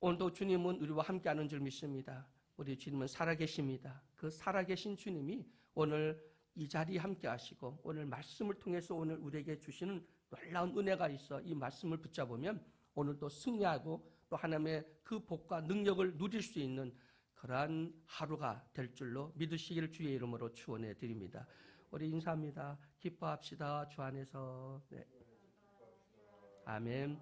오늘도 주님은 우리와 함께하는 줄 믿습니다. 우리 주님은 살아계십니다. 그 살아계신 주님이 오늘 이 자리에 함께하시고 오늘 말씀을 통해서 오늘 우리에게 주시는 놀라운 은혜가 있어 이 말씀을 붙잡으면 오늘도 승리하고 또 하나님의 그 복과 능력을 누릴 수 있는 그러한 하루가 될 줄로 믿으시기를 주의 이름으로 축원해 드립니다. 우리 인사합니다. 기뻐합시다. 주 안에서. 네. 아멘.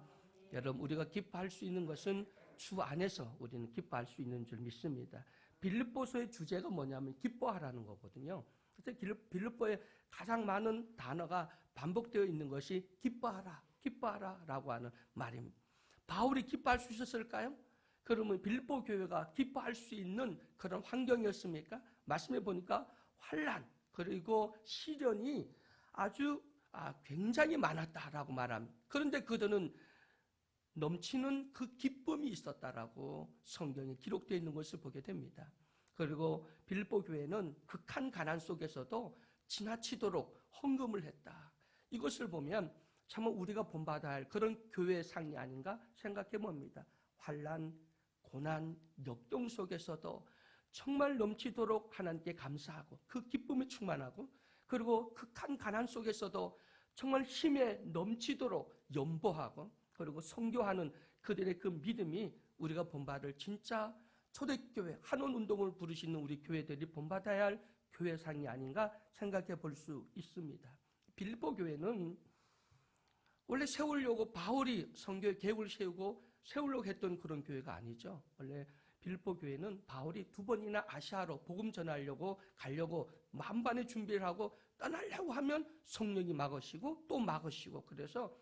여러분, 우리가 기뻐할 수 있는 것은 주 안에서 우리는 기뻐할 수 있는 줄 믿습니다. 빌립보서의 주제가 뭐냐면 기뻐하라는 거거든요. 그래서 빌립보에 가장 많은 단어가 반복되어 있는 것이 기뻐하라, 기뻐하라 라고 하는 말입니다. 바울이 기뻐할 수 있었을까요? 그러면 빌립보 교회가 기뻐할 수 있는 그런 환경이었습니까? 말씀해 보니까 환난 그리고 시련이 아주 굉장히 많았다라고 말합니다. 그런데 그들은 넘치는 그 기쁨이 있었다라고 성경에 기록되어 있는 것을 보게 됩니다. 그리고 빌립보 교회는 극한 가난 속에서도 지나치도록 헌금을 했다. 이것을 보면 참 우리가 본받아야 할 그런 교회의 상이 아닌가 생각해 봅니다. 환난, 고난, 역경 속에서도 정말 넘치도록 하나님께 감사하고 그 기쁨이 충만하고 그리고 극한 가난 속에서도 정말 힘에 넘치도록 연보하고 그리고 선교하는 그들의 그 믿음이 우리가 본받을 진짜 초대교회 한원운동을 부르시는 우리 교회들이 본받아야 할 교회상이 아닌가 생각해 볼 수 있습니다. 빌립보 교회는 원래 세우려고 바울이 선교의 계획을 세우려고 했던 그런 교회가 아니죠. 원래 빌립보 교회는 바울이 2번이나 아시아로 복음 전하려고 가려고 만반의 준비를 하고 떠나려고 하면 성령이 막으시고 또 막으시고 그래서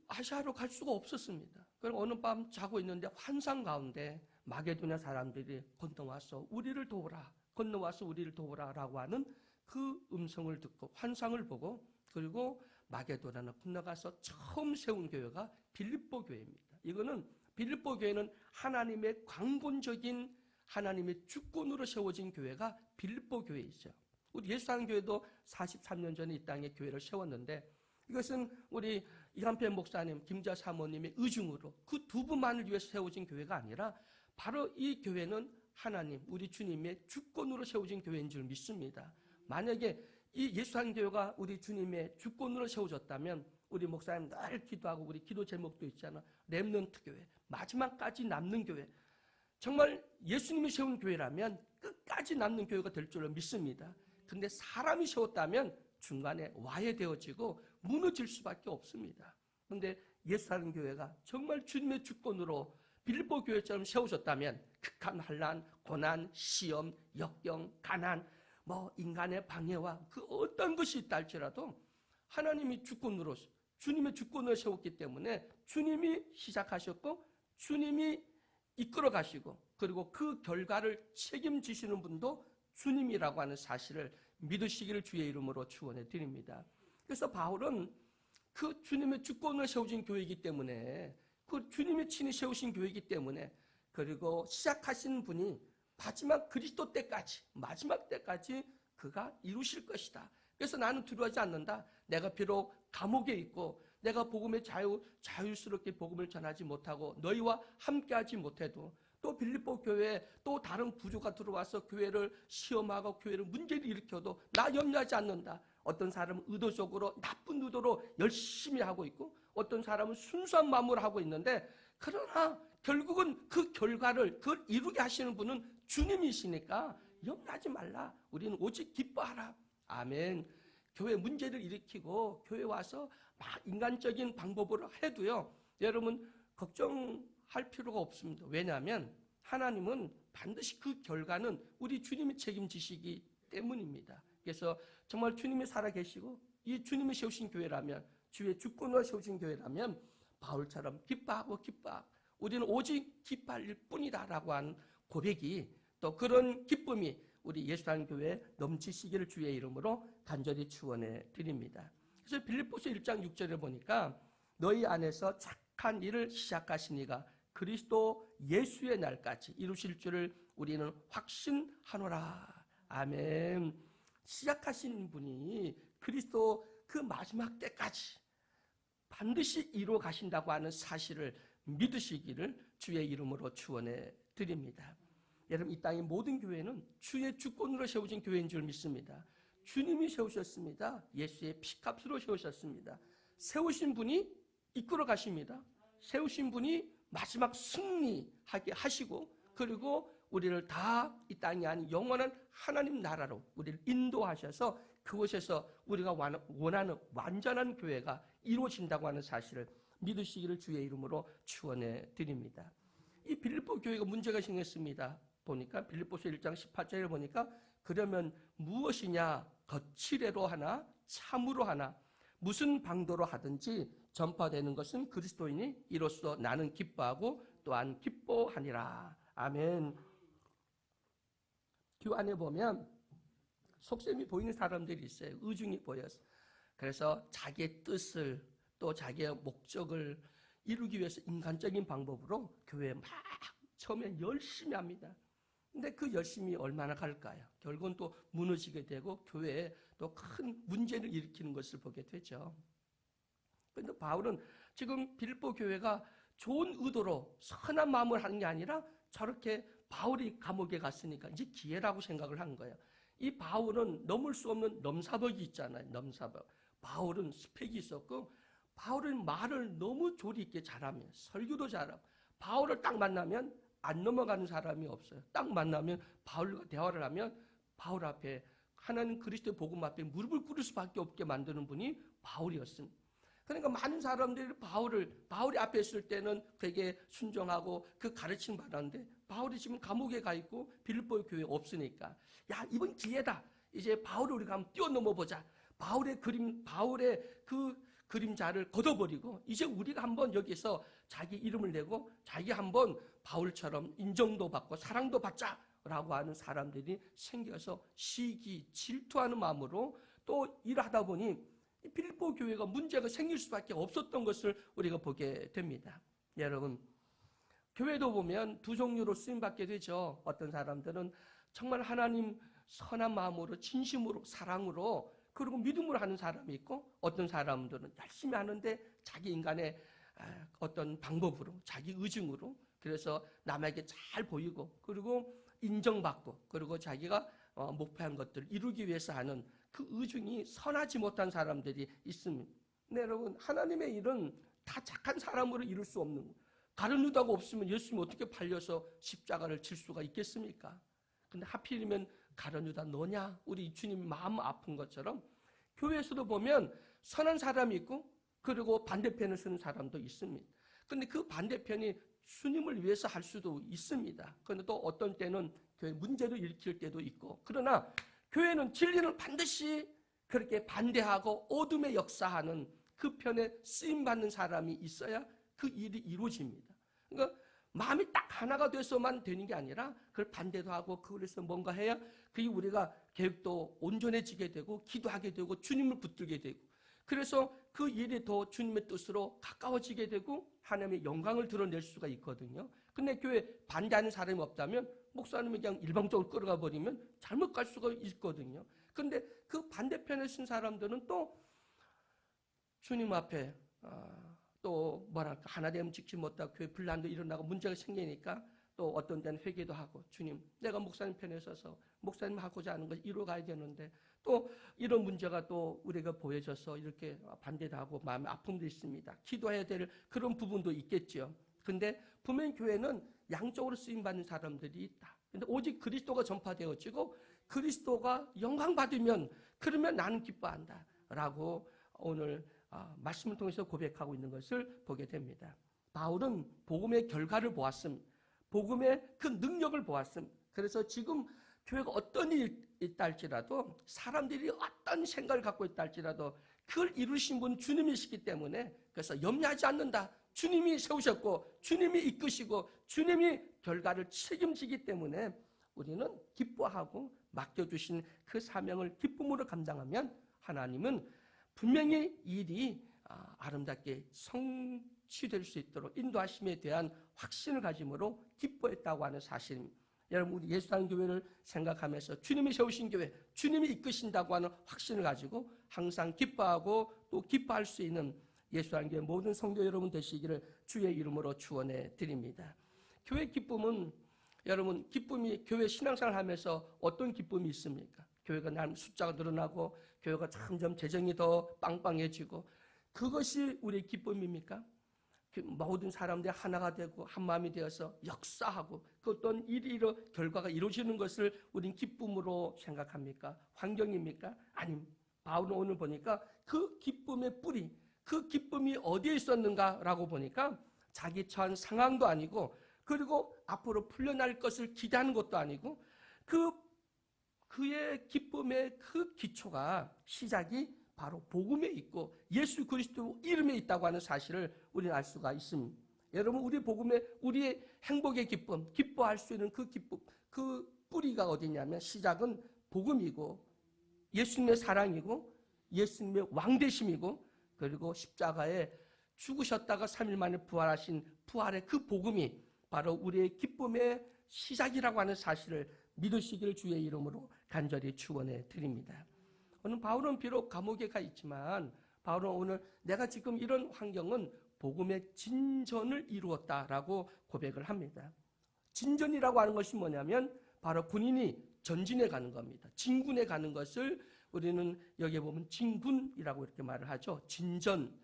아시아로 갈 수가 없었습니다. 그럼 어느 밤 자고 있는데 환상 가운데 마게도냐 사람들이 건너와서 우리를 도우라, 건너와서 우리를 도우라 라고 하는 그 음성을 듣고 환상을 보고 그리고 마게도냐로 건너가서 처음 세운 교회가 빌립보 교회입니다. 이거는 빌립보 교회는 하나님의 광본적인 하나님의 주권으로 세워진 교회가 빌립보 교회이죠. 우리 예수상교회도 43년 전에 이 땅에 교회를 세웠는데 이것은 우리 이한표 목사님, 김자 사모님의 의중으로 그 2분만을 위해서 세워진 교회가 아니라 바로 이 교회는 하나님, 우리 주님의 주권으로 세워진 교회인 줄 믿습니다. 만약에 이 예수상교회가 우리 주님의 주권으로 세워졌다면 우리 목사님 늘 기도하고 우리 기도 제목도 있잖아. 렘넌트 교회, 마지막까지 남는 교회. 정말 예수님이 세운 교회라면 끝까지 남는 교회가 될 줄로 믿습니다. 근데 사람이 세웠다면 중간에 와해되어지고 무너질 수밖에 없습니다. 그런데 예수하는 교회가 정말 주님의 주권으로 빌립보 교회처럼 세우셨다면 극한 환난, 고난, 시험, 역경, 가난, 인간의 방해와 그 어떤 것이 있다 할지라도 하나님이 주권으로 주님의 주권을 세웠기 때문에 주님이 시작하셨고 주님이 이끌어 가시고 그리고 그 결과를 책임지시는 분도 주님이라고 하는 사실을 믿으시기를 주의 이름으로 축원해 드립니다. 그래서 바울은 그 주님의 주권을 세우신 교회이기 때문에 그 주님이 친히 세우신 교회이기 때문에 그리고 시작하신 분이 마지막 그리스도 때까지 마지막 때까지 그가 이루실 것이다. 그래서 나는 두려워하지 않는다. 내가 비록 감옥에 있고 내가 복음의 자유스럽게 복음을 전하지 못하고 너희와 함께하지 못해도 또 빌립보 교회에 또 다른 구조가 들어와서 교회를 시험하고 교회를 문제를 일으켜도 나 염려하지 않는다. 어떤 사람은 의도적으로 나쁜 의도로 열심히 하고 있고 어떤 사람은 순수한 마음으로 하고 있는데 그러나 결국은 그 결과를 그걸 이루게 하시는 분은 주님이시니까 염려하지 말라. 우리는 오직 기뻐하라. 아멘. 교회 문제를 일으키고 교회 와서 막 인간적인 방법으로 해도요. 여러분 걱정할 필요가 없습니다. 왜냐하면 하나님은 반드시 그 결과는 우리 주님이 책임지시기 때문입니다. 그래서 정말 주님이 살아계시고 이 주님이 세우신 교회라면 주의 주권으로 세우신 교회라면 바울처럼 기뻐하고 우리는 오직 기뻐할 뿐이다라고 한 고백이 또 그런 기쁨이 우리 예수님 교회에 넘치시기를 주의 이름으로 간절히 축원해 드립니다. 그래서 빌립보서 1장 6절에 보니까 너희 안에서 착한 일을 시작하신 이가 그리스도 예수의 날까지 이루실 줄을 우리는 확신하노라. 아멘. 시작하신 분이 그리스도 그 마지막 때까지 반드시 이루어 가신다고 하는 사실을 믿으시기를 주의 이름으로 축원해 드립니다. 여러분, 이 땅의 모든 교회는 주의 주권으로 세워진 교회인 줄 믿습니다. 주님이 세우셨습니다. 예수의 피값으로 세우셨습니다. 세우신 분이 이끌어 가십니다. 세우신 분이 마지막 승리하게 하시고, 그리고 우리를 다 이 땅이 아닌 영원한 하나님 나라로 우리를 인도하셔서 그곳에서 우리가 원하는 완전한 교회가 이루어진다고 하는 사실을 믿으시기를 주의 이름으로 축원해 드립니다. 이 빌립보 교회가 문제가 생겼습니다. 보니까 빌립보서 1장 18절에 보니까 그러면 무엇이냐, 거칠애로 하나 참으로 하나 무슨 방도로 하든지 전파되는 것은 그리스도이니 이로써 나는 기뻐하고 또한 기뻐하니라. 아멘. 교회 안에 보면 속셈이 보이는 사람들이 있어요. 의중이 보여서. 그래서 자기의 뜻을 또 자기의 목적을 이루기 위해서 인간적인 방법으로 교회에 막 처음에 열심히 합니다. 근데 그 열심히 얼마나 갈까요? 결국은 또 무너지게 되고 교회에 또 큰 문제를 일으키는 것을 보게 되죠. 그런데 바울은 지금 빌립보 교회가 좋은 의도로 선한 마음을 하는 게 아니라 저렇게 바울이 감옥에 갔으니까 이제 기회라고 생각을 한 거예요. 이 바울은 넘을 수 없는 넘사벽이 있잖아요. 넘사벽. 바울은 스펙이 있었고, 바울은 말을 너무 조리 있게 잘하면, 설교도 잘하고, 바울을 딱 만나면 안 넘어가는 사람이 없어요. 딱 만나면 바울과 대화를 하면 바울 앞에, 하나님 그리스도의 복음 앞에 무릎을 꿇을 수밖에 없게 만드는 분이 바울이었습니다. 그러니까 많은 사람들이 바울이 앞에 있을 때는 그에게 순종하고 그 가르침 받았는데, 바울이 지금 감옥에 가 있고 빌립보 교회에 없으니까, 야, 이번 기회다. 이제 바울을 우리가 한번 뛰어넘어 보자. 바울의 그 그림자를 걷어버리고 이제 우리가 한번 여기서 자기 이름을 내고 자기 한번 바울처럼 인정도 받고 사랑도 받자라고 하는 사람들이 생겨서 시기, 질투하는 마음으로 또 일하다 보니 빌립보 교회가 문제가 생길 수밖에 없었던 것을 우리가 보게 됩니다. 여러분, 교회도 보면 두 종류로 쓰임받게 되죠. 어떤 사람들은 정말 하나님 선한 마음으로, 진심으로, 사랑으로, 그리고 믿음으로 하는 사람이 있고, 어떤 사람들은 열심히 하는데 자기 인간의 어떤 방법으로, 자기 의중으로, 그래서 남에게 잘 보이고, 그리고 인정받고, 그리고 자기가 목표한 것들을 이루기 위해서 하는 그 의중이 선하지 못한 사람들이 있습니다. 근데 여러분, 하나님의 일은 다 착한 사람으로 이룰 수 없는 거예요. 가룟 유다가 없으면 예수님이 어떻게 팔려서 십자가를 칠 수가 있겠습니까? 근데 하필이면 가룟 유다 너냐? 우리 주님 마음 아픈 것처럼 교회에서도 보면 선한 사람이 있고, 그리고 반대편을 쓰는 사람도 있습니다. 근데 그 반대편이 주님을 위해서 할 수도 있습니다. 그런데 또 어떤 때는 교회 문제를 일으킬 때도 있고, 그러나 교회는 진리를 반드시 그렇게 반대하고 어둠의 역사하는 그 편에 쓰임받는 사람이 있어야 그 일이 이루어집니다. 그러니까 마음이 딱 하나가 돼서만 되는 게 아니라 그걸 반대도 하고, 그래서 뭔가 해야 그게 우리가 계획도 온전해지게 되고 기도하게 되고 주님을 붙들게 되고, 그래서 그 일이 더 주님의 뜻으로 가까워지게 되고 하나님의 영광을 드러낼 수가 있거든요. 근데 교회 반대하는 사람이 없다면 목사님이 그냥 일방적으로 끌어가 버리면 잘못 갈 수가 있거든요. 근데 그 반대편에 쓴 사람들은 또 주님 앞에 또 뭐랄까 하나 되면 지키지 못하고 교회 분란도 일어나고 문제가 생기니까 또 어떤 데는 회개도 하고, 주님 내가 목사님 편에 서서 목사님 하고자 하는 걸 이루어가야 되는데 또 이런 문제가 또 우리가 보여져서 이렇게 반대도 하고 마음의 아픔도 있습니다. 기도해야 될 그런 부분도 있겠죠. 근데 분명히 교회는 양쪽으로 쓰임받는 사람들이 있다. 근데 오직 그리스도가 전파되어지고 그리스도가 영광 받으면, 그러면 나는 기뻐한다 라고 오늘 말씀을 통해서 고백하고 있는 것을 보게 됩니다. 바울은 복음의 결과를 보았습니다. 복음의 그 능력을 보았습니다. 그래서 지금 교회가 어떤 일이 있다 할지라도, 사람들이 어떤 생각을 갖고 있다 할지라도 그걸 이루신 분 주님이시기 때문에, 그래서 염려하지 않는다. 주님이 세우셨고 주님이 이끄시고 주님이 결과를 책임지기 때문에 우리는 기뻐하고 맡겨주신 그 사명을 기쁨으로 감당하면 하나님은 분명히 일이 아름답게 성취될 수 있도록 인도하심에 대한 확신을 가짐으로 기뻐했다고 하는 사실입니다. 여러분, 우리 예수님 교회를 생각하면서 주님이 세우신 교회, 주님이 이끄신다고 하는 확신을 가지고 항상 기뻐하고 또 기뻐할 수 있는 예수안교회 모든 성도 여러분 되시기를 주의 이름으로 축원해 드립니다. 교회 기쁨은 여러분, 기쁨이 교회 신앙생활 하면서 어떤 기쁨이 있습니까? 교회가 숫자가 늘어나고 교회가 점점 재정이 더 빵빵해지고 그것이 우리의 기쁨입니까? 모든 사람들이 하나가 되고 한 마음이 되어서 역사하고 그 어떤 결과가 이루어지는 것을 우린 기쁨으로 생각합니까? 환경입니까? 아닙니다. 바울은 오늘 보니까 그 기쁨의 뿌리, 그 기쁨이 어디에 있었는가라고 보니까 자기 처한 상황도 아니고 그리고 앞으로 풀려날 것을 기대하는 것도 아니고 그의 기쁨의 그 기초가 시작이 바로 복음에 있고 예수 그리스도 이름에 있다고 하는 사실을 우리는 알 수가 있습니다. 여러분, 우리 복음에 우리의 행복의 기쁨, 기뻐할 수 있는 그 기쁨, 그 뿌리가 어디냐면 시작은 복음이고 예수님의 사랑이고 예수님의 왕되심이고 그리고 십자가에 죽으셨다가 3일 만에 부활하신 부활의 그 복음이 바로 우리의 기쁨의 시작이라고 하는 사실을 믿으시기를 주의 이름으로 간절히 축원해 드립니다. 오늘 바울은 비록 감옥에 가 있지만 바울은 오늘 내가 지금 이런 환경은 복음의 진전을 이루었다라고 고백을 합니다. 진전이라고 하는 것이 뭐냐면 바로 군인이 전진해 가는 겁니다. 진군에 가는 것을 우리는 여기에 보면 진군이라고 이렇게 말을 하죠. 진전.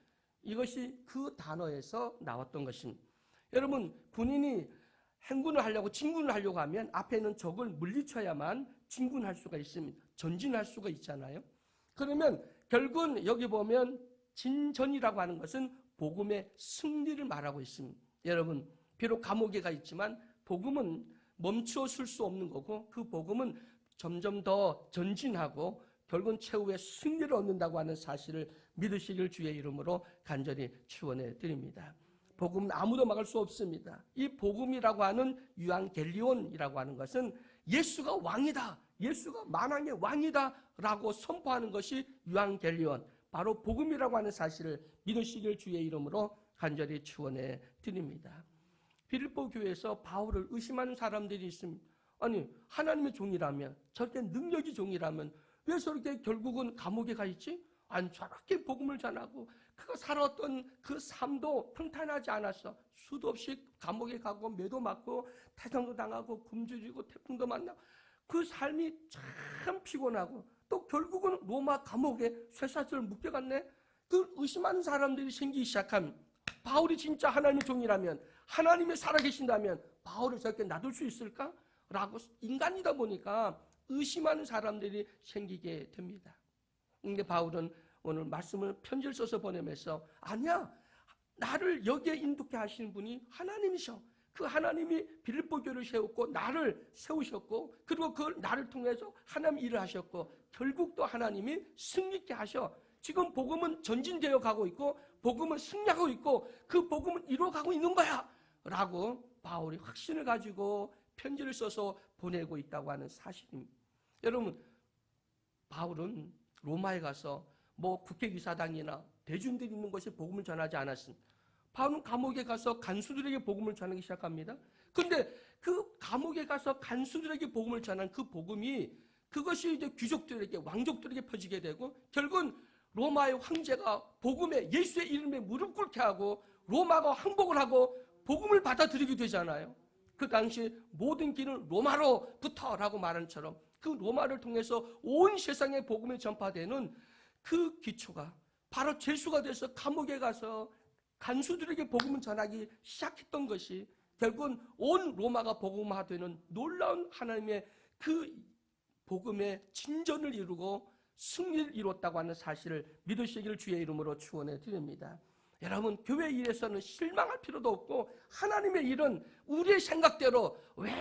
이것이 그 단어에서 나왔던 것입니다. 여러분, 군인이 행군을 하려고 진군을 하려고 하면 앞에 있는 적을 물리쳐야만 진군할 수가 있습니다. 전진할 수가 있잖아요. 그러면 결국은 여기 보면 진전이라고 하는 것은 복음의 승리를 말하고 있습니다. 여러분, 비록 감옥에 가 있지만 복음은 멈추어 쓸 수 없는 거고 그 복음은 점점 더 전진하고 결국은 최후의 승리를 얻는다고 하는 사실을 믿으시길 주의 이름으로 간절히 축원해 드립니다. 복음은 아무도 막을 수 없습니다. 이 복음이라고 하는 유앙겔리온이라고 하는 것은 예수가 왕이다, 예수가 만왕의 왕이다 라고 선포하는 것이 유앙겔리온, 바로 복음이라고 하는 사실을 믿으시길 주의 이름으로 간절히 축원해 드립니다. 빌립보 교회에서 바울을 의심하는 사람들이 있습니다. 아니, 하나님의 종이라면, 저렇게 능력이 종이라면 왜 저렇게 결국은 감옥에 가 있지? 아니, 저렇게 복음을 전하고 그가 살았던 그 삶도 평탄하지 않았어. 수도 없이 감옥에 가고 매도 맞고 태상도 당하고 굶주리고 태풍도 만나고 그 삶이 참 피곤하고 또 결국은 로마 감옥에 쇠사슬을 묶여갔네. 그 의심하는 사람들이 생기기 시작하면 바울이 진짜 하나님의 종이라면, 하나님이 살아계신다면 바울을 저렇게 놔둘 수 있을까? 라고 인간이다 보니까 의심하는 사람들이 생기게 됩니다. 근데 바울은 오늘 말씀을 편지를 써서 보내면서 아니야, 나를 여기에 인도케 하시는 분이 하나님이셔. 그 하나님이 빌립보 교회를 세웠고 나를 세우셨고 그리고 그 나를 통해서 하나님 일을 하셨고 결국 또 하나님이 승리케 하셔. 지금 복음은 전진되어 가고 있고 복음은 승리하고 있고 그 복음은 이루어가고 있는 거야 라고 바울이 확신을 가지고 편지를 써서 보내고 있다고 하는 사실입니다. 여러분, 바울은 로마에 가서 국회의사당이나 대중들이 있는 곳에 복음을 전하지 않았습니다. 바울은 감옥에 가서 간수들에게 복음을 전하기 시작합니다. 그런데 그 감옥에 가서 간수들에게 복음을 전한 그 복음이 그것이 이제 귀족들에게, 왕족들에게 퍼지게 되고 결국은 로마의 황제가 복음에, 예수의 이름에 무릎 꿇게 하고 로마가 항복을 하고 복음을 받아들이게 되잖아요. 그 당시 모든 길은 로마로부터라고 말한 처럼 그 로마를 통해서 온 세상에 복음이 전파되는 그 기초가 바로 죄수가 돼서 감옥에 가서 간수들에게 복음을 전하기 시작했던 것이 결국은 온 로마가 복음화되는 놀라운 하나님의 그 복음의 진전을 이루고 승리를 이뤘다고 하는 사실을 믿으시기를 주의 이름으로 축원해 드립니다. 여러분, 교회 일에서는 실망할 필요도 없고 하나님의 일은 우리의 생각대로 왜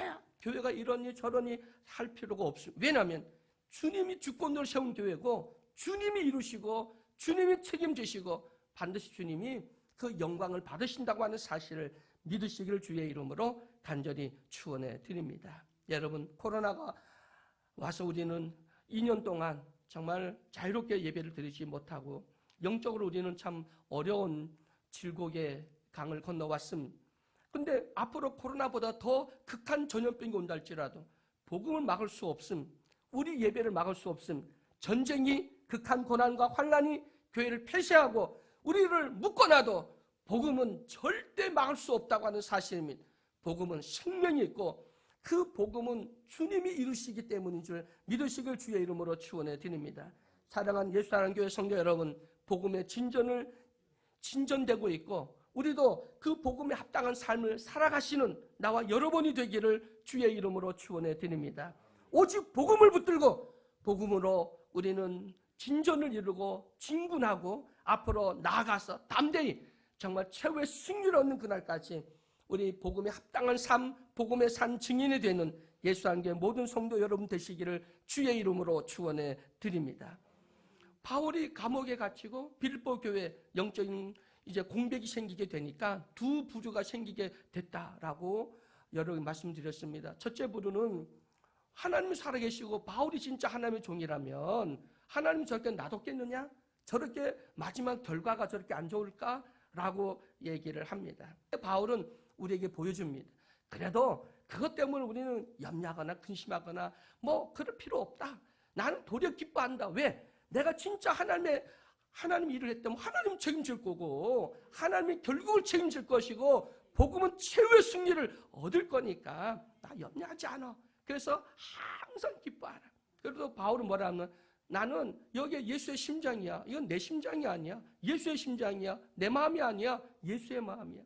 교회가 이러니 저러니 할 필요가 없습니다. 왜냐하면 주님이 주권으로 세운 교회고 주님이 이루시고 주님이 책임지시고 반드시 주님이 그 영광을 받으신다고 하는 사실을 믿으시기를 주의 이름으로 간절히 축원해 드립니다. 여러분, 코로나가 와서 우리는 2년 동안 정말 자유롭게 예배를 드리지 못하고 영적으로 우리는 참 어려운 질곡의 강을 건너왔습니다. 근데 앞으로 코로나보다 더 극한 전염병이 온다 할지라도 복음을 막을 수 없음, 우리 예배를 막을 수 없음, 전쟁이 극한 고난과 환난이 교회를 폐쇄하고 우리를 묶어놔도 복음은 절대 막을 수 없다고 하는 사실입니다. 복음은 생명이 있고 그 복음은 주님이 이루시기 때문인 줄 믿으시길 주의 이름으로 축원해 드립니다. 사랑하는 예수사랑교회 성도 여러분, 복음의 진전되고 있고 우리도 그 복음에 합당한 삶을 살아가시는 나와 여러분이 되기를 주의 이름으로 축원해 드립니다. 오직 복음을 붙들고 복음으로 우리는 진전을 이루고 진군하고 앞으로 나아가서 담대히 정말 최후의 승리를 얻는 그날까지 우리 복음에 합당한 삶, 복음의 산 증인이 되는 예수한교회 모든 성도 여러분 되시기를 주의 이름으로 축원해 드립니다. 바울이 감옥에 갇히고 빌립보 교회 영적인 이제 공백이 생기게 되니까 두 부류가 생기게 됐다라고 여러 번 말씀드렸습니다. 첫째 부류는 하나님이 살아계시고 바울이 진짜 하나님의 종이라면 하나님이 저렇게 놔뒀겠느냐? 저렇게 마지막 결과가 저렇게 안 좋을까? 라고 얘기를 합니다. 바울은 우리에게 보여줍니다. 그래도 그것 때문에 우리는 염려하거나 근심하거나 뭐 그럴 필요 없다. 나는 도리어 기뻐한다. 왜? 내가 진짜 하나님 일을 했다면 하나님 책임질 거고 하나님이 결국을 책임질 것이고 복음은 최후의 승리를 얻을 거니까 나 염려하지 않아. 그래서 항상 기뻐하라. 그래도 바울은 뭐라 하면 나는 여기에 예수의 심장이야. 이건 내 심장이 아니야. 예수의 심장이야. 내 마음이 아니야. 예수의 마음이야.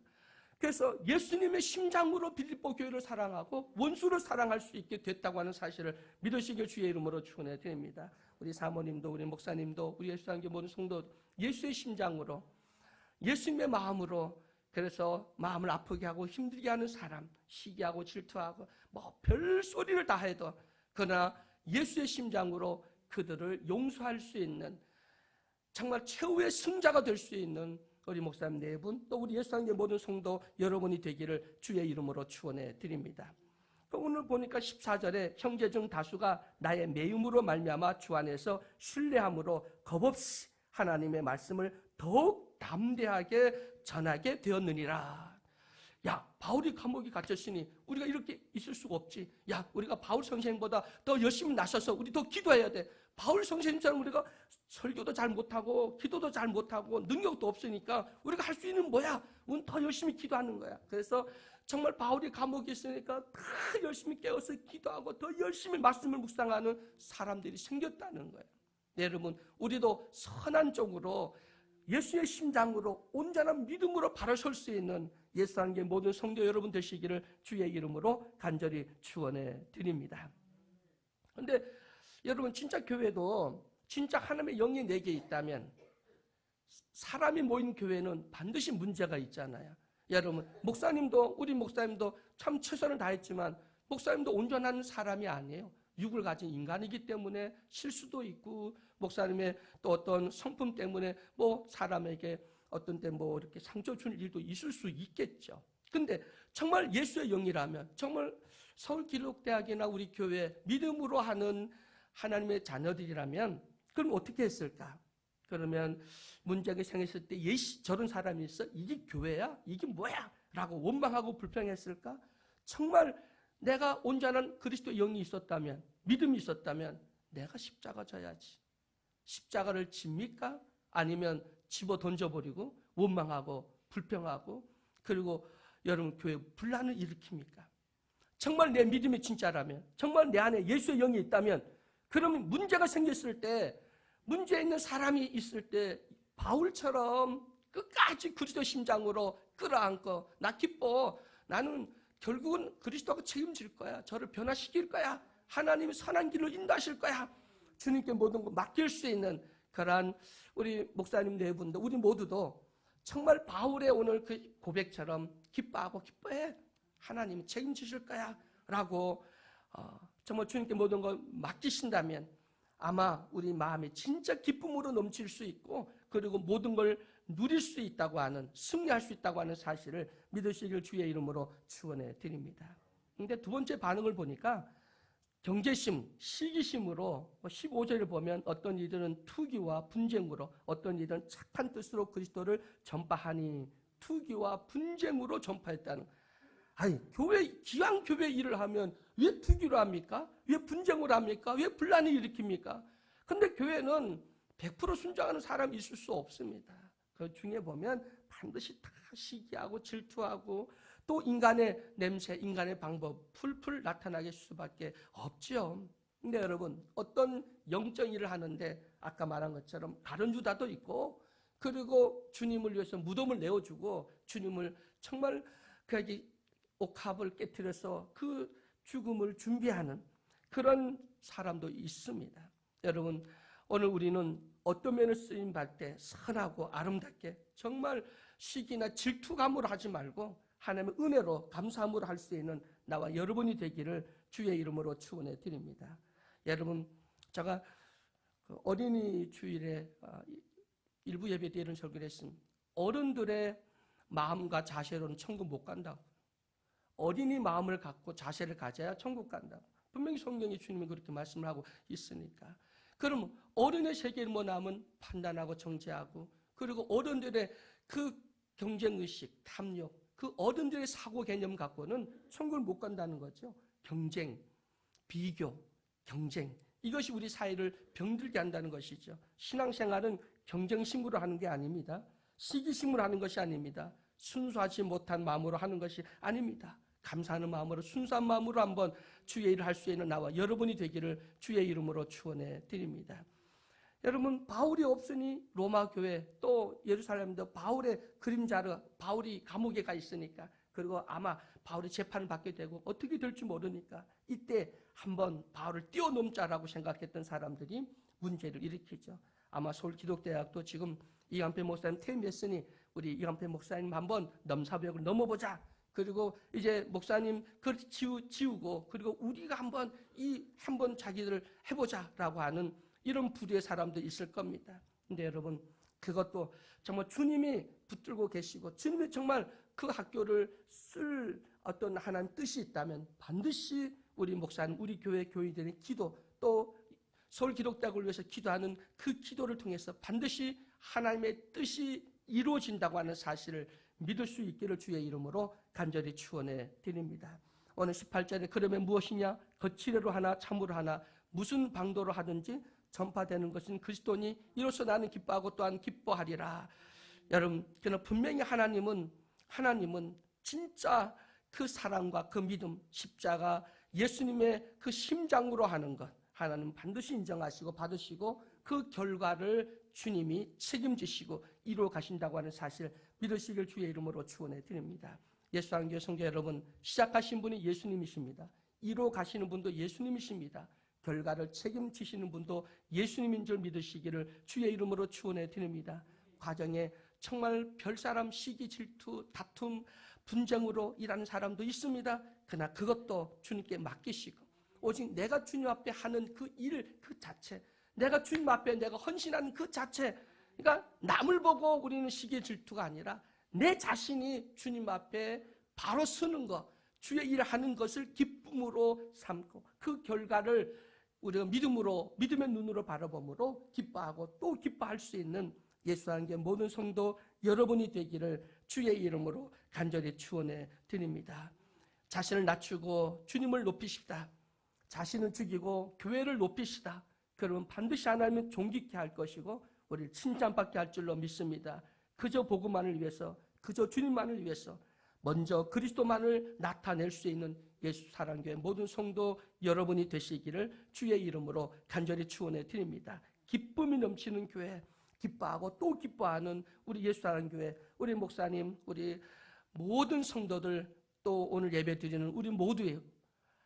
그래서 예수님의 심장으로 빌립보 교회를 사랑하고 원수를 사랑할 수 있게 됐다고 하는 사실을 믿으시길 주의 이름으로 축원해 드립니다. 우리 사모님도 우리 목사님도 우리 예수한교회 모든 성도 예수의 심장으로 예수님의 마음으로 그래서 마음을 아프게 하고 힘들게 하는 사람 시기하고 질투하고 뭐 별 소리를 다 해도 그러나 예수의 심장으로 그들을 용서할 수 있는 정말 최후의 승자가 될 수 있는 우리 목사님 네 분 또 우리 예수한교회 모든 성도 여러분이 되기를 주의 이름으로 축원해 드립니다. 오늘 보니까 14절에 형제 중 다수가 나의 매임으로 말미암아 주 안에서 신뢰함으로 겁없이 하나님의 말씀을 더욱 담대하게 전하게 되었느니라. 야, 바울이 감옥에 갇혔으니 우리가 이렇게 있을 수가 없지. 야, 우리가 바울 선생님보다 더 열심히 나서서 우리 더 기도해야 돼. 바울 선생님처럼 우리가 설교도 잘 못하고 기도도 잘 못하고 능력도 없으니까 우리가 할 수 있는 뭐야? 우리는 더 열심히 기도하는 거야. 그래서 정말 바울이 감옥에 있으니까 더 열심히 깨어서 기도하고 더 열심히 말씀을 묵상하는 사람들이 생겼다는 거예요. 여러분, 우리도 선한 쪽으로 예수의 심장으로 온전한 믿음으로 바로 설 수 있는 예수한교회 모든 성도 여러분 되시기를 주의 이름으로 간절히 축원해 드립니다. 그런데 여러분 진짜 교회도 진짜 하나님의 영이 내게 있다면 사람이 모인 교회는 반드시 문제가 있잖아요. 여러분 목사님도 우리 목사님도 참 최선을 다했지만 목사님도 온전한 사람이 아니에요. 육을 가진 인간이기 때문에 실수도 있고 목사님의 또 어떤 성품 때문에 뭐 사람에게 어떤 때 뭐 이렇게 상처 주는 일도 있을 수 있겠죠. 근데 정말 예수의 영이라면 정말 서울기독대학이나 우리 교회 믿음으로 하는 하나님의 자녀들이라면 그럼 어떻게 했을까? 그러면 문제가 생겼을 때 저런 사람이 있어? 이게 교회야? 이게 뭐야? 라고 원망하고 불평했을까? 정말 내가 온전한 그리스도 영이 있었다면 믿음이 있었다면 내가 십자가 져야지. 십자가를 집니까? 아니면 집어 던져버리고 원망하고 불평하고 그리고 여러분 교회 분란을 일으킵니까? 정말 내 믿음이 진짜라면 정말 내 안에 예수의 영이 있다면 그러면 문제가 생겼을 때 문제 있는 사람이 있을 때 바울처럼 끝까지 그리스도 심장으로 끌어안고 나 기뻐. 나는 결국은 그리스도가 책임질 거야. 저를 변화시킬 거야. 하나님이 선한 길로 인도하실 거야. 주님께 모든 거 맡길 수 있는 그러한 우리 목사님 네 분도 우리 모두도 정말 바울의 오늘 그 고백처럼 기뻐하고 기뻐해. 하나님이 책임지실 거야. 라고 정말 주님께 모든 걸 맡기신다면 아마 우리 마음이 진짜 기쁨으로 넘칠 수 있고 그리고 모든 걸 누릴 수 있다고 하는 승리할 수 있다고 하는 사실을 믿으시길 주의 이름으로 축원해 드립니다. 그런데 두 번째 반응을 보니까 경제심, 시기심으로 15절을 보면 어떤 이들은 투기와 분쟁으로 어떤 이들은 착한 뜻으로 그리스도를 전파하니 투기와 분쟁으로 전파했다는 아니 기왕 교회 일을 하면 왜 투기로 합니까? 왜 분쟁으로 합니까? 왜 분란을 일으킵니까? 근데 교회는 100% 순종하는 사람이 있을 수 없습니다. 그 중에 보면 반드시 다 시기하고 질투하고 또 인간의 냄새, 인간의 방법 풀풀 나타나게 수밖에 없죠. 근데 여러분, 어떤 영적 일을 하는데 아까 말한 것처럼 가룟 유다도 있고, 그리고 주님을 위해서 무덤을 내어주고 주님을 정말 그에게 옥합을 깨뜨려서 그 죽음을 준비하는 그런 사람도 있습니다. 여러분, 오늘 우리는 어떤 면을 쓰임받을 때 선하고 아름답게 정말 시기나 질투감으로 하지 말고 하나님의 은혜로 감사함으로 할 수 있는 나와 여러분이 되기를 주의 이름으로 축원해 드립니다. 여러분, 제가 어린이 주일에 일부 예배 때 이런 설교를 했습니다. 어른들의 마음과 자세로는 천국 못 간다고. 어린이 마음을 갖고 자세를 가져야 천국 간다고. 분명히 성경에 주님이 그렇게 말씀을 하고 있으니까. 그럼 어른의 세계를 나면 판단하고 정죄하고, 그리고 어른들의 그 경쟁의식, 탐욕, 그 어른들의 사고 개념 갖고는 천국을 못 간다는 거죠. 경쟁, 비교, 경쟁. 이것이 우리 사회를 병들게 한다는 것이죠. 신앙생활은 경쟁심으로 하는 게 아닙니다. 시기심으로 하는 것이 아닙니다. 순수하지 못한 마음으로 하는 것이 아닙니다. 감사하는 마음으로, 순수한 마음으로 한번 주의 일을 할 수 있는 나와 여러분이 되기를 주의 이름으로 축원해 드립니다. 여러분, 바울이 없으니 로마 교회, 또 예루살렘도 바울의 그림자로 바울이 감옥에 가 있으니까, 그리고 아마 바울이 재판을 받게 되고 어떻게 될지 모르니까 이때 한번 바울을 뛰어넘자라고 생각했던 사람들이 문제를 일으키죠. 아마 서울기독대학도 지금 이한표 목사님 퇴임했으니 우리 이한표 목사님 한번 넘사벽을 넘어보자. 그리고 이제 목사님 그 지우고, 그리고 우리가 한번 자기들을 해보자라고 하는 이런 부류의 사람도 있을 겁니다. 근데 여러분, 그것도 정말 주님이 붙들고 계시고 주님이 정말 그 학교를 쓸 어떤 하나님 뜻이 있다면 반드시 우리 목사님, 우리 교회 교인들의 기도, 또 서울기독대학을 위해서 기도하는 그 기도를 통해서 반드시 하나님의 뜻이 이루어진다고 하는 사실을 믿을 수 있기를 주의 이름으로 간절히 축원해 드립니다. 오늘 18절에 그러면 무엇이냐? 거칠애로 하나 참으로 하나 무슨 방도로 하든지 전파되는 것은 그리스도니 이로써 나는 기뻐하고 또한 기뻐하리라. 여러분, 그러나 분명히 하나님은 진짜 그 사랑과 그 믿음, 십자가 예수님의 그 심장으로 하는 것 하나님 반드시 인정하시고 받으시고 그 결과를 주님이 책임지시고 이루어 가신다고 하는 사실 믿으시길 주의 이름으로 축원해 드립니다. 예수한교회 성도 여러분, 시작하신 분이 예수님이십니다. 이루어 가시는 분도 예수님이십니다. 결과를 책임지시는 분도 예수님인 줄 믿으시기를 주의 이름으로 축원해 드립니다. 과정에 정말 별사람 시기, 질투, 다툼, 분쟁으로 일하는 사람도 있습니다. 그러나 그것도 주님께 맡기시고 오직 내가 주님 앞에 하는 그 일 그 자체, 내가 주님 앞에 내가 헌신하는 그 자체, 그러니까 남을 보고 우리는 시기, 질투가 아니라 내 자신이 주님 앞에 바로 서는 것, 주의 일을 하는 것을 기쁨으로 삼고 그 결과를 우리가 믿음의 눈으로 바라봄으로 기뻐하고 또 기뻐할 수 있는 예수한교회 모든 성도 여러분이 되기를 주의 이름으로 간절히 축원해 드립니다. 자신을 낮추고 주님을 높이시다. 자신을 죽이고 교회를 높이시다. 그러면 반드시 하나님은 존귀케 할 것이고 우리를 칭찬받게 할 줄로 믿습니다. 그저 복음만을 위해서, 그저 주님만을 위해서 먼저 그리스도만을 나타낼 수 있는 예수 사랑교회 모든 성도 여러분이 되시기를 주의 이름으로 간절히 축원해 드립니다. 기쁨이 넘치는 교회, 기뻐하고 또 기뻐하는 우리 예수 사랑교회, 우리 목사님, 우리 모든 성도들, 또 오늘 예배 드리는 우리 모두의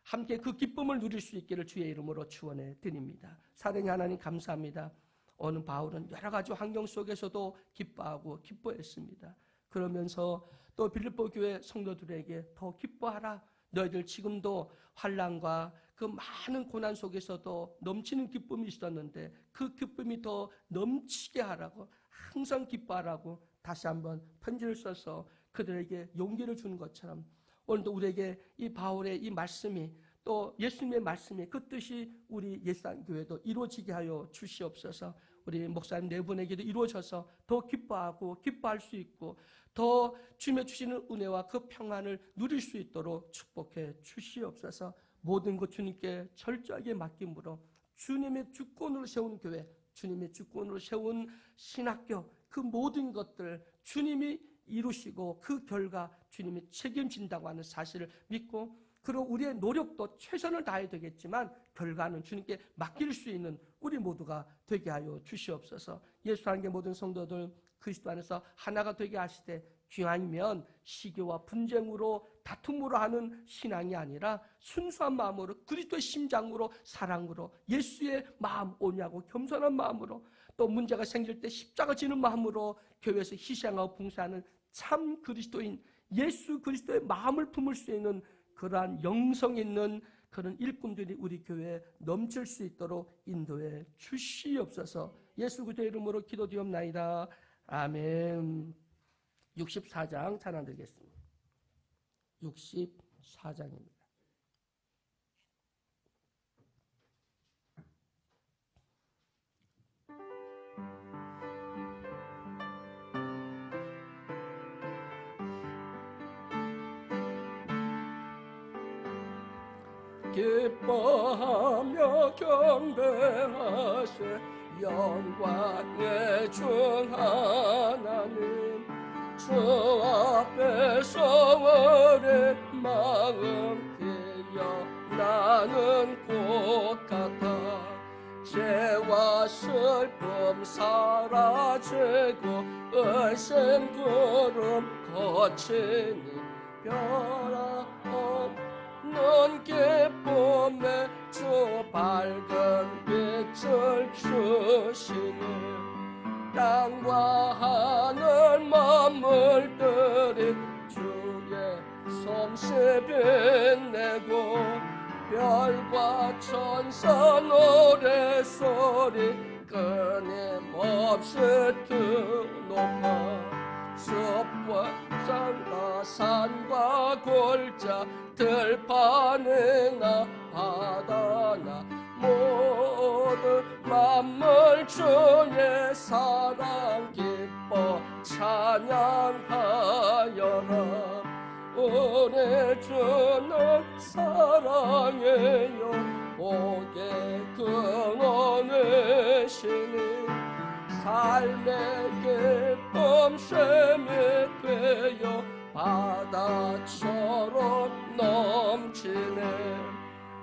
함께 그 기쁨을 누릴 수 있기를 주의 이름으로 축원해 드립니다. 사랑의 하나님 감사합니다. 오늘 바울은 여러 가지 환경 속에서도 기뻐하고 기뻐했습니다. 그러면서 또 빌립보 교회 성도들에게 더 기뻐하라. 너희들 지금도 환난과 그 많은 고난 속에서도 넘치는 기쁨이 있었는데 그 기쁨이 더 넘치게 하라고, 항상 기뻐하라고 다시 한번 편지를 써서 그들에게 용기를 주는 것처럼 오늘도 우리에게 이 바울의 이 말씀이, 또 예수님의 말씀이 그 뜻이 우리 예수교회도 이루어지게 하여 주시옵소서. 우리 목사님 네 분에게도 이루어져서 더 기뻐하고 기뻐할 수 있고 더 주님의 주시는 은혜와 그 평안을 누릴 수 있도록 축복해 주시옵소서. 모든 것 주님께 철저하게 맡김으로 주님의 주권으로 세운 교회, 주님의 주권으로 세운 신학교, 그 모든 것들 주님이 이루시고 그 결과 주님이 책임진다고 하는 사실을 믿고, 그리고 우리의 노력도 최선을 다해야 되겠지만 결과는 주님께 맡길 수 있는 우리 모두가 되게 하여 주시옵소서. 예수 안의 모든 성도들 그리스도 안에서 하나가 되게 하시되, 귀하면 시기와 분쟁으로 다툼으로 하는 신앙이 아니라 순수한 마음으로 그리스도의 심장으로 사랑으로 예수의 마음 오냐고 겸손한 마음으로, 또 문제가 생길 때 십자가 지는 마음으로 교회에서 희생하고 봉사하는 참 그리스도인 예수 그리스도의 마음을 품을 수 있는 그러한 영성 있는 그런 일꾼들이 우리 교회에 넘칠 수 있도록 인도해 주시옵소서. 예수 그리스도의 이름으로 기도드리옵나이다. 아멘. 64장 찬양 드리겠습니다. 64장입니다. 기뻐하며 경배하세 영광의 주 하나님, 주 앞에서 우리 마음 비어 나는 꽃 같아 죄와 슬픔 사라지고 의심 구름 거치니 별아 넌 기쁨의 주 밝은 빛을 주시니 땅과 하늘 만물들이 주의 솜씨 빛내고 별과 천사 노래소리 끊임없이 드높아 숲과 산과 산과 골짜 들판이나 바다나 모두 만물 주의 사랑 기뻐 찬양하여라. 우리 주는 사랑해요 복의 근원이시니 삶의 기쁨 샘이 되어 바다처럼 넘치네.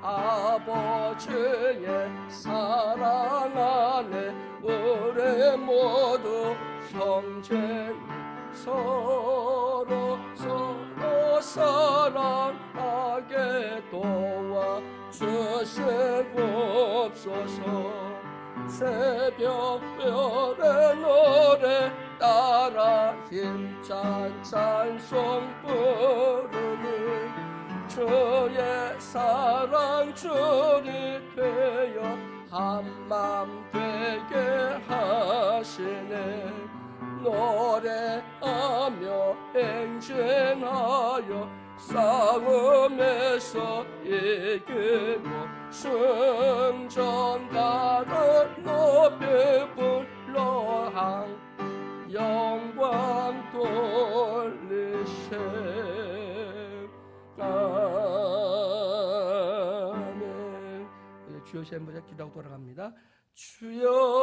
아버지의 사랑 안에 우리 모두 형제니 서로 사랑하게 도와주시옵소서. 새벽별의 노래 따라 힘찬 찬송 부르니 주의 사랑 줄이 되어 한맘 되게 하시네. 노래하며 행진하여 싸움에서 이기고 승전가를 높이 불러 영광 돌리세. 아멘. 주여 시험보자 기도하고 돌아갑니다. 주여